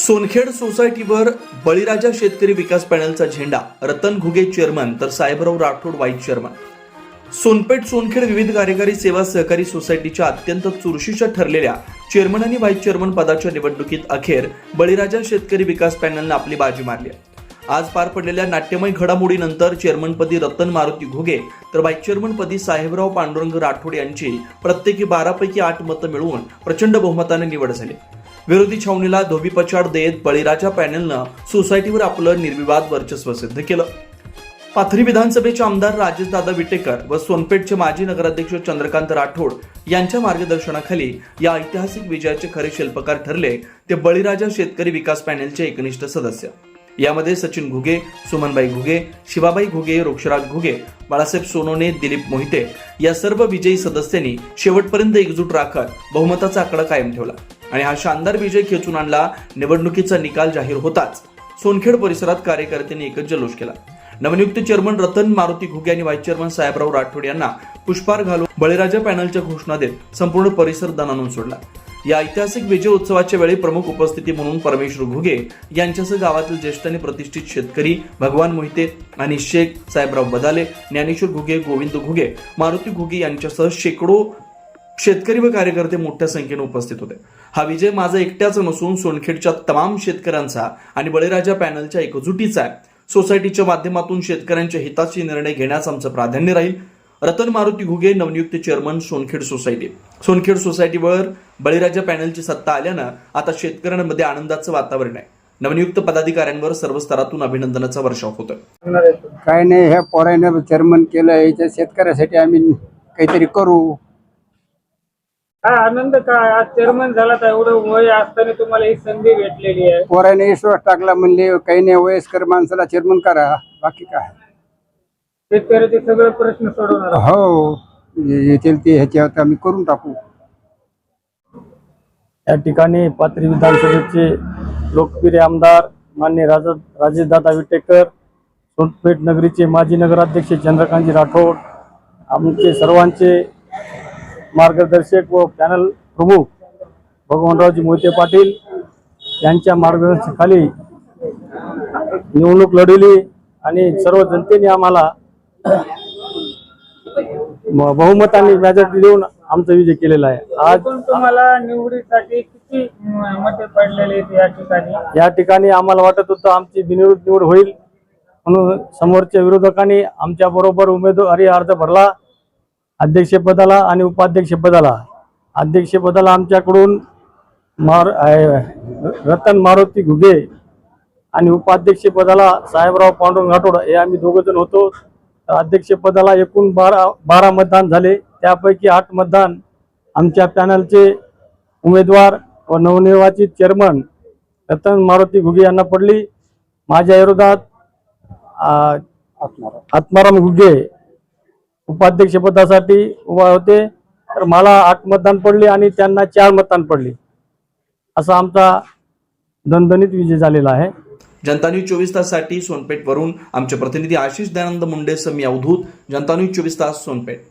सोनखेड सोसायटीवर बळीराजा शेतकरी विकास पॅनलचा झेंडा, रतन घुगे चेअरमन तर साहेबराव राठोड व्हाईस चेअरमन। सोनखेड विविध कार्यकारी सेवा सहकारी सोसायटीच्या अत्यंत चुरशीच्या ठरलेल्या चेअरमन आणि व्हाईस चेअरमन पदाच्या निवडणुकीत अखेर बळीराजा शेतकरी विकास पॅनलने आपली बाजी मारली। आज पार पडलेल्या नाट्यमय घडामोडीनंतर चेअरमनपदी रतन मारुती घुगे तर व्हाईस चेअरमनपदी साहेबराव पांडुरंग राठोड यांची प्रत्येकी 12 पैकी 8 मतं मिळवून प्रचंड बहुमताने निवड झाली। विरोधी छावणीला धोबीपछाड देत बळीराजा पॅनलनं सोसायटीवर आपलं निर्विवाद वर्चस्व सिद्ध केलं। पाथरी विधानसभेचे आमदार राजेशदादा विटेकर व सोनपेठचे माजी नगराध्यक्ष चंद्रकांत राठोड यांच्या मार्गदर्शनाखाली या ऐतिहासिक विजयाचे खरे शिल्पकार ठरले ते बळीराजा शेतकरी विकास पॅनलचे एकनिष्ठ सदस्य। यामध्ये सचिन घुगे, सुमनबाई घुगे, शिवाबाई घुगे, रोक्षराज घुगे, बाळासाहेब सोनोने, दिलीप मोहिते या सर्व विजयी सदस्यांनी शेवटपर्यंत एकजूट राखत बहुमताचा आकडा कायम ठेवला आणि हा शानदार विजय खेचून आणला। निवडणुकीचा निकाल जाहीर होताच सोनखेड परिसरात कार्यकर्त्यांनी एकच जल्लोष केला। नवनियुक्त चेअरमन रतन मारुती घुगे आणि व्हाईस चेअरमन साहेबराव राठोड यांना पुष्पहार घालून बळीराजा पॅनलच्या घोषणा देत संपूर्ण परिसर दणाणून सोडला। या ऐतिहासिक विजय उत्सवाच्या वेळी प्रमुख उपस्थिती म्हणून परमेश्वर घुगे यांच्यासह गावातील ज्येष्ठ आणि प्रतिष्ठित शेतकरी भगवान मोहिते आणि शेख साहेबराव बदाले, ज्ञानेश्वर घुगे, गोविंद घुगे, मारुती घुगे यांच्यासह शेकडो शेतकरी व कार्यकर्ते मोठ्या संख्येने उपस्थित होते। हा विजय माझा एकट्याचा नसून सोनखेडच्या तमाम शेतकऱ्यांचा आणि बळीराजा पॅनलच्या एकजुटीचा आहे। सोसायटीच्या माध्यमातून शेतकऱ्यांच्या हिताचे निर्णय घेण्यास आमचं प्राधान्य राहील। रतन मारुती घुगे, नवनियुक्त चेअरमन, सोनखेड सोसायटीवर बळीराजा पॅनलची सत्ता आल्यानं आता शेतकऱ्यांमध्ये आनंदाचं वातावरण आहे। नवनियुक्त पदाधिकाऱ्यांवर सर्व स्तरातून अभिनंदनाचा वर्षाव होतोय। काय नाही, ह्या पोराने चेअरमन केलं, याच्या शेतकऱ्यासाठी आम्ही काहीतरी करू। हा आनंद काय, आज चेअरमन झाला तर एवढं वय असताना तुम्हाला ही संधी भेटलेली आहे। पोराने विश्वास टाकला, म्हणले काही नाही, वयस्कर माणसाला चेअरमन करा, बाकी काय शेतकऱ्याचे सगळे प्रश्न सोडवणार। हो, येतील ते ह्याच्यावर आम्ही करून टाकू। या ठिकाणी पाथरी विधानसभेचे लोकप्रिय आमदार माननीय राजेशदादा विटेकर, सोनपेठ नगरीचे माजी नगराध्यक्ष चंद्रकांत राठोड, आमचे सर्वांचे मार्गदर्शक व पॅनल प्रमुख भगवानरावजी मोहिते पाटील यांच्या मार्गदर्शनाखाली निवडणूक लढवली आणि सर्व जनतेने आम्हाला बहुमताने मेजॉरिटी देऊन आमचा विजय केलेला आहे। आज तुम्हाला निवडीसाठी किती मते पडलेले या ठिकाणी? या ठिकाणी आम्हाला वाटत होतं आमची बिनविरोध निवड होईल, म्हणून समोरच्या विरोधकांनी आमच्या बरोबर उमेदवारी अर्ज भरला। अध्यक्षपदाला आणि उपाध्यक्षपदाला, अध्यक्षपदाला आमच्याकडून रतन मारुती घुगे आणि उपाध्यक्षपदाला साहेबराव पांडुरंग राठोड हे आम्ही दोघजण होतो। अध्यक्षपदाला एकूण 12 मतदान झाले, त्यापैकी 8 मतदान आमच्या पॅनलचे उमेदवार व नवनिर्वाचित चेअरमन रतन मारुती घुगे यांना पडली। माझ्या विरोधात आत्माराम घुगे उपाध्यक्षपदासाठी उभा होते, तर मला 8 मतदान पडले आणि त्यांना 4 मतदान पडली। असा आमचा दणदणीत विजय झालेला आहे। जनता न्यूज 24 ताससाठी सोनपेठ वरून आमचे प्रतिनिधी आशिष दयानंद मुंडे, मी अवधूत, जनता न्यूज 24 तास, सोनपेठ।